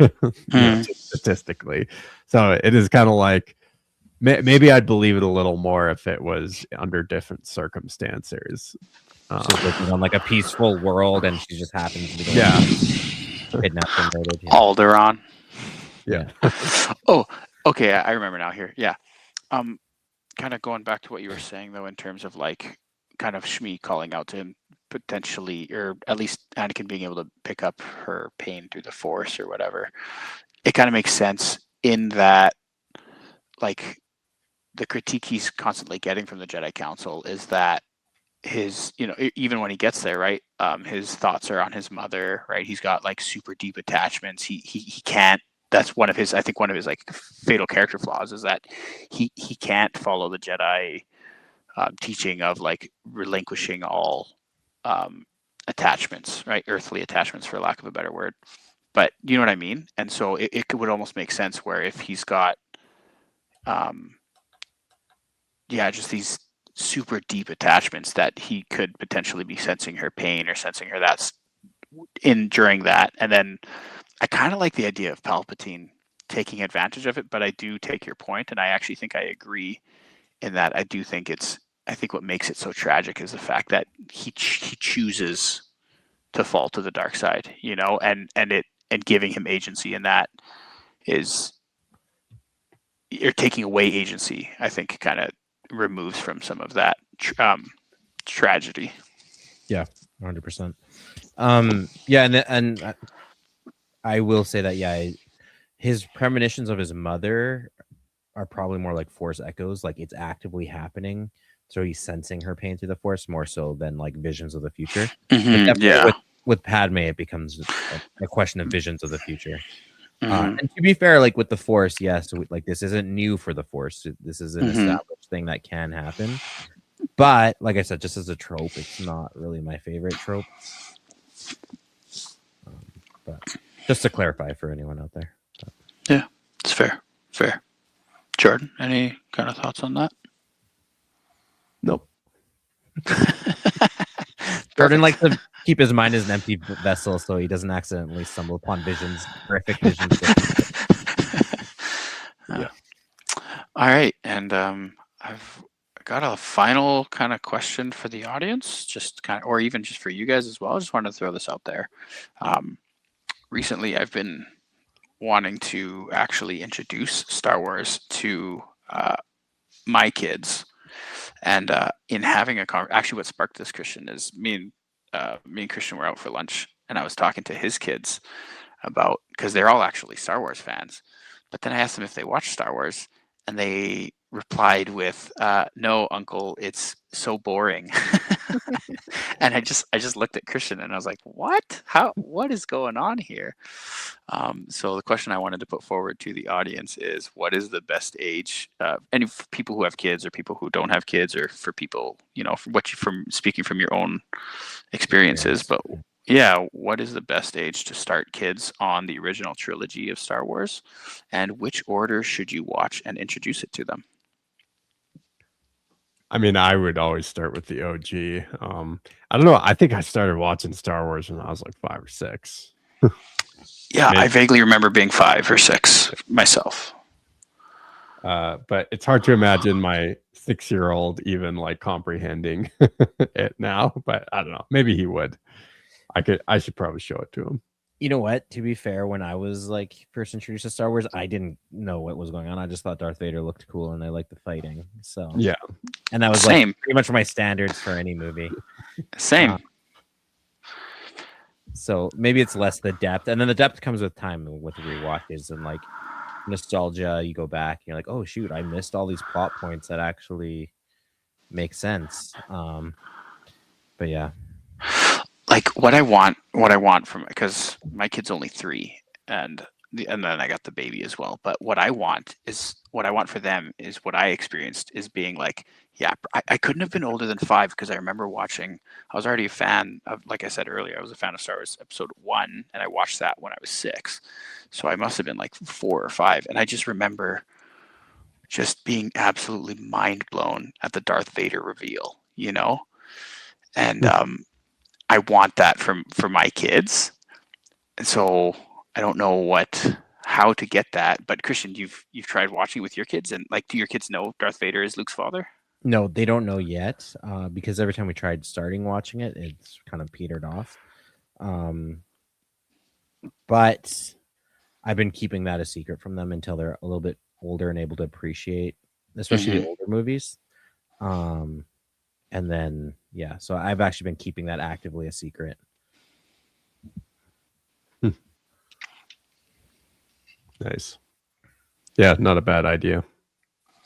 statistically. So it is kind of like maybe I'd believe it a little more if it was under different circumstances. She's living on like a peaceful world, and she just happens to be kidnapped and murdered. Yeah. Alderaan. Yeah. Oh, okay. I remember now. Here, yeah. Kind of going back to what you were saying though, in terms of like kind of Shmi calling out to him potentially, or at least Anakin being able to pick up her pain through the Force or whatever. It kind of makes sense in that, like, the critique he's constantly getting from the Jedi Council is that his, even when he gets there, right, his thoughts are on his mother, right? He's got like super deep attachments. He can't. That's one of his like fatal character flaws is that he can't follow the Jedi teaching of like relinquishing all attachments, right? Earthly attachments, for lack of a better word. But you know what I mean? And so it would almost make sense where if he's got just these super deep attachments that he could potentially be sensing her pain or sensing her that's in during that. And then I kind of like the idea of Palpatine taking advantage of it, but I do take your point, and I actually think I agree in that. I do think I think what makes it so tragic is the fact that he chooses to fall to the dark side, you know, and giving him agency in that is, you're taking away agency, I think kind of removes from some of that tragedy. Yeah, 100%. Yeah, and I will say that, yeah, his premonitions of his mother are probably more like Force echoes, like it's actively happening. So he's sensing her pain through the Force more so than like visions of the future. Yeah. With Padme, it becomes a question of visions of the future. Mhm. And to be fair, like with the Force, yes, like this isn't new for the Force. This is an established thing that can happen. But like I said, just as a trope, it's not really my favorite trope. But just to clarify for anyone out there. Yeah, it's fair. Fair. Jordan, any kind of thoughts on that? Nope. Jordan likes to keep his mind as an empty vessel so he doesn't accidentally stumble upon visions, horrific visions. Yeah. All right, and I've got a final kind of question for the audience, just kind of, or even just for you guys as well. I just wanted to throw this out there. Recently, I've been wanting to actually introduce Star Wars to my kids, and in having a actually, what sparked this, Christian, is me and Christian were out for lunch, and I was talking to his kids about, because they're all actually Star Wars fans, but then I asked them if they watched Star Wars, and they replied with, "No, Uncle, it's so boring." And I just looked at Christian and I was like, "What? What is going on here?" So the question I wanted to put forward to the audience is, what is the best age? Any people who have kids or people who don't have kids, or for people, you know, from speaking from your own experiences, but yeah, what is the best age to start kids on the original trilogy of Star Wars, and which order should you watch and introduce it to them? I mean, I would always start with the OG. I don't know. I think I started watching Star Wars when I was like 5 or 6. Yeah, Maybe. I vaguely remember being 5 or 6 myself. But it's hard to imagine my 6-year-old even like comprehending it now. But I don't know. Maybe he would. I should probably show it to him. You know what? To be fair, when I was like first introduced to Star Wars, I didn't know what was going on. I just thought Darth Vader looked cool and I liked the fighting. So Yeah. And that was Same. like pretty much my standards for any movie. Same. So maybe it's less the depth, and then the depth comes with time with rewatches and like nostalgia. You go back and you're like, oh shoot, I missed all these plot points that actually make sense. But yeah, Like what I want from, because my kid's only 3, and then I got the baby as well. But what I want for them is what I experienced, is being like, yeah, I couldn't have been older than 5, because I remember watching. I was already a fan of, like I said earlier, I was a fan of Star Wars Episode 1, and I watched that when I was 6. So I must have been like 4 or 5, and I just remember just being absolutely mind blown at the Darth Vader reveal, you know, and I want that for my kids, and so I don't know how to get that. But Christian, you've tried watching with your kids, and like, do your kids know Darth Vader is Luke's father? no, they don't know yet, because every time we tried starting watching it, it's kind of petered off. But I've been keeping that a secret from them until they're a little bit older and able to appreciate, especially the older movies. And then, yeah, so I've actually been keeping that actively a secret. Nice. Yeah, not a bad idea.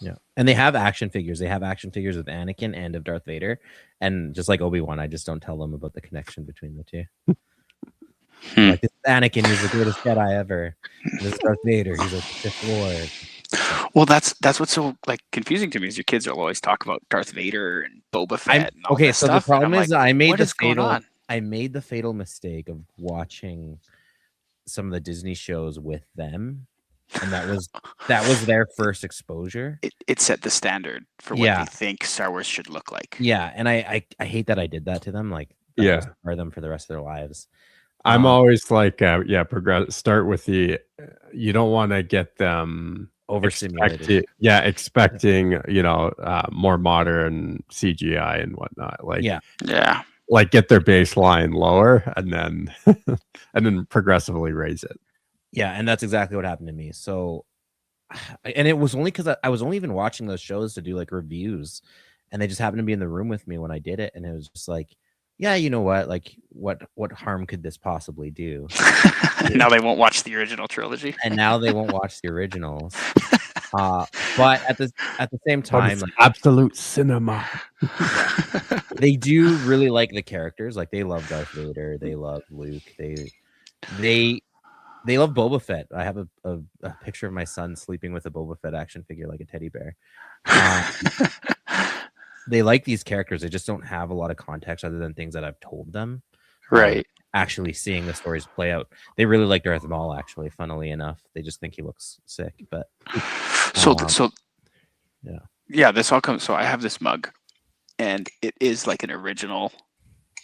Yeah. And they have action figures. They have action figures of Anakin and of Darth Vader. And just like Obi-Wan, I just don't tell them about the connection between the two. Like, this is Anakin, he's the greatest Jedi ever. This is Darth Vader, he's like the Sith Lord. Well, that's what's so like confusing to me, is your kids will always talk about Darth Vader and Boba Fett. And all okay, this so stuff, the problem is, like, I made the fatal mistake of watching some of the Disney shows with them and that was their first exposure. It set the standard for what they think Star Wars should look like. Yeah, and I hate that I did that to them. Like, that will scar them for the rest of their lives. I'm always like, progress. Start with the. You don't want to get them overstimulated. Expecting more modern CGI and whatnot. Like, like get their baseline lower and then progressively raise it. Yeah, and that's exactly what happened to me. So, and it was only because I was only even watching those shows to do like reviews, and they just happened to be in the room with me when I did it, and it was just like, yeah, you know what? Like, what harm could this possibly do? Now they won't watch the original trilogy, and now they won't watch the originals. But at the same time, like, absolute cinema. They do really like the characters. Like, they love Darth Vader, they love Luke, they love Boba Fett. I have a picture of my son sleeping with a Boba Fett action figure like a teddy bear. They like these characters. They just don't have a lot of context other than things that I've told them. Right. Actually seeing the stories play out. They really like Darth Maul, actually, funnily enough. They just think he looks sick. But this all comes. So I have this mug, and it is like an original,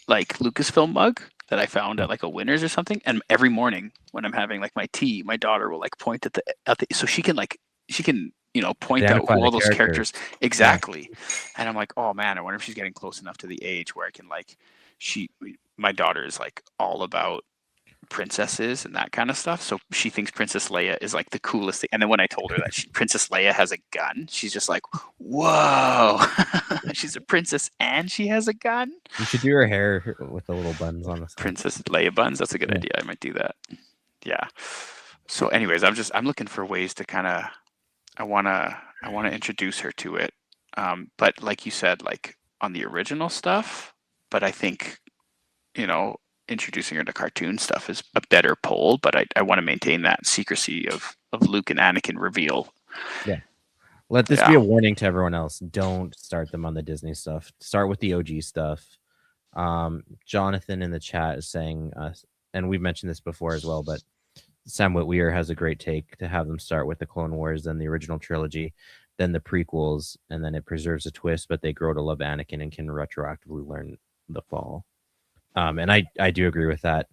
like Lucasfilm mug that I found at like a Winners or something. And every morning when I'm having like my tea, my daughter will like point at the so she can point out who all those characters exactly. And I'm like, oh man, I wonder if she's getting close enough to the age where I can my daughter is like all about princesses and that kind of stuff. So she thinks Princess Leia is like the coolest thing. And then when I told her that Princess Leia has a gun, she's just like, whoa, she's a princess and she has a gun. You should do her hair with the little buns on the side. Princess Leia buns. That's a good idea. I might do that. Yeah. So anyways, I'm looking for ways to kind of, I want to introduce her to it. But like you said, like on the original stuff, but I think, introducing her to cartoon stuff is a better pull, but I want to maintain that secrecy of Luke and Anakin reveal. Yeah. Let this be a warning to everyone else. Don't start them on the Disney stuff. Start with the OG stuff. Jonathan in the chat is saying, and we've mentioned this before as well, but Sam Witwer has a great take to have them start with the Clone Wars, then the original trilogy, then the prequels, and then it preserves a twist, but they grow to love Anakin and can retroactively learn the fall. And I do agree with that.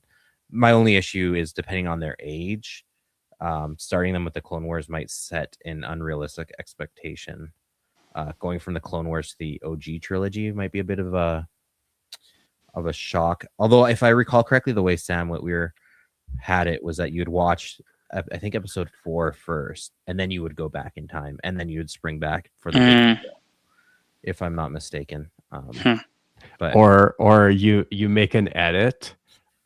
My only issue is depending on their age, starting them with the Clone Wars might set an unrealistic expectation. Going from the Clone Wars to the OG trilogy might be a bit of a shock. Although, if I recall correctly, the way Sam Witwer had it was that you'd watch, I think, episode 4 first, and then you would go back in time, and then you would spring back for the video, if I'm not mistaken. But or you make an edit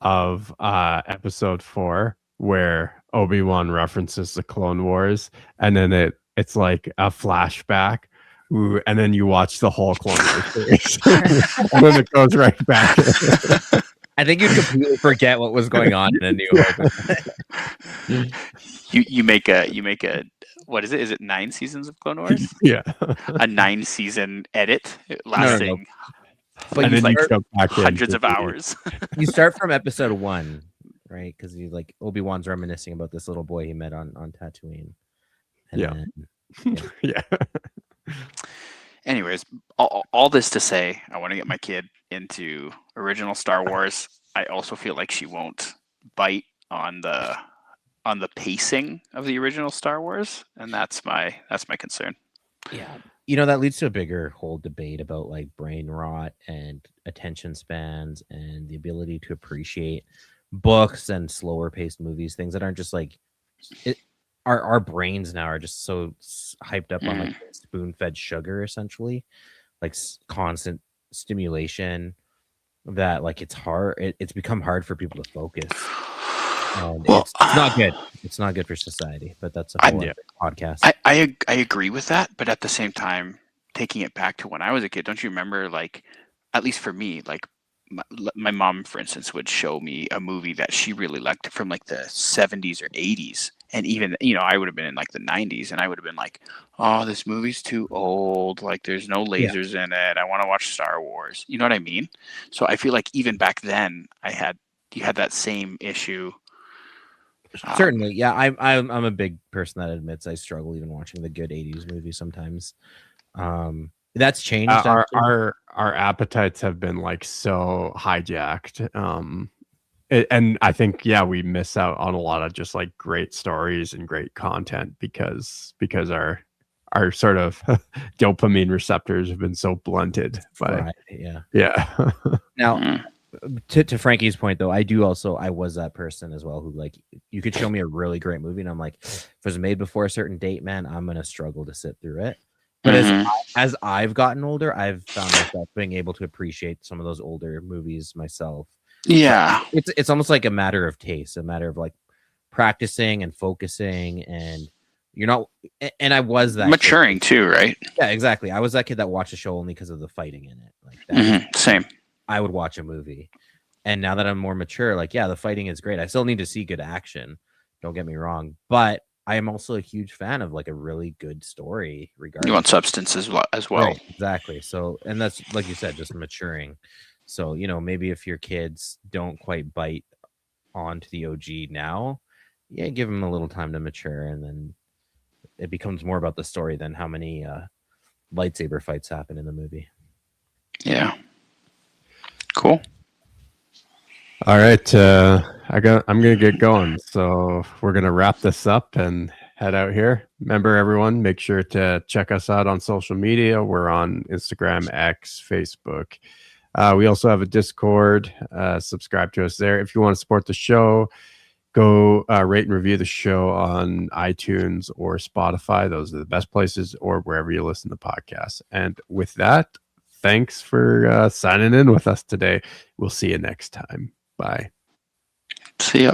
of episode 4 where Obi-Wan references the Clone Wars, and then it's like a flashback. Ooh, and then you watch the whole Clone Wars series, and then it goes right back. I think you'd completely forget what was going on in A New Hope. You make a what is it? Is it 9 seasons of Clone Wars? Yeah, a 9-season edit lasting. No. But you like hundreds of hours. You start from episode 1, right? Because you like Obi-Wan's reminiscing about this little boy he met on Tatooine. Yeah. Anyways, all this to say, I want to get my kid into original Star Wars. I also feel like she won't bite on the pacing of the original Star Wars, and that's my concern. Yeah. That leads to a bigger whole debate about like brain rot and attention spans and the ability to appreciate books and slower paced movies, things that aren't just like our brains now are just so hyped up on like spoon-fed sugar, essentially, like constant stimulation, that like it's hard. It's become hard for people to focus. It's not good. It's not good for society. But that's a whole other podcast. I agree with that, but at the same time, taking it back to when I was a kid, don't you remember? Like, at least for me, like my mom, for instance, would show me a movie that she really liked from like the 70s or 80s. And even, I would have been in like the 90s, and I would have been like, oh, this movie's too old. Like, there's no lasers in it. I want to watch Star Wars. You know what I mean? So I feel like even back then, you had that same issue Certainly, yeah. I'm a big person that admits I struggle even watching the good '80s movies sometimes. That's changed. Our appetites have been like so hijacked. And I think we miss out on a lot of just like great stories and great content because our sort of dopamine receptors have been so blunted by yeah. Now, to Frankie's point though, I was that person as well who, like, you could show me a really great movie and I'm like, if it was made before a certain date, man, I'm gonna struggle to sit through it. But as I've gotten older, I've found myself being able to appreciate some of those older movies myself. Yeah. So it's almost like a matter of taste, a matter of like practicing and focusing, and you're not. And I was that maturing too, right? Yeah, exactly. I was that kid that watched a show only because of the fighting in it. Like that. Same. I would watch a movie, and now that I'm more mature, like, yeah, the fighting is great. I still need to see good action. Don't get me wrong, but I am also a huge fan of like a really good story. Regardless, you want substance as well. Right, exactly. So, and that's like you said, just maturing. So, maybe if your kids don't quite bite onto the OG now, give them a little time to mature, and then it becomes more about the story than how many lightsaber fights happen in the movie. Yeah. Cool. All right, I'm gonna get going. So we're gonna wrap this up and head out here. Remember, everyone, make sure to check us out on social media. We're on Instagram, X, Facebook. We also have a Discord. Subscribe to us there. If you want to support the show, go rate and review the show on iTunes or Spotify. Those are the best places, or wherever you listen to podcasts. And with that, thanks for signing in with us today. We'll see you next time. Bye. See ya.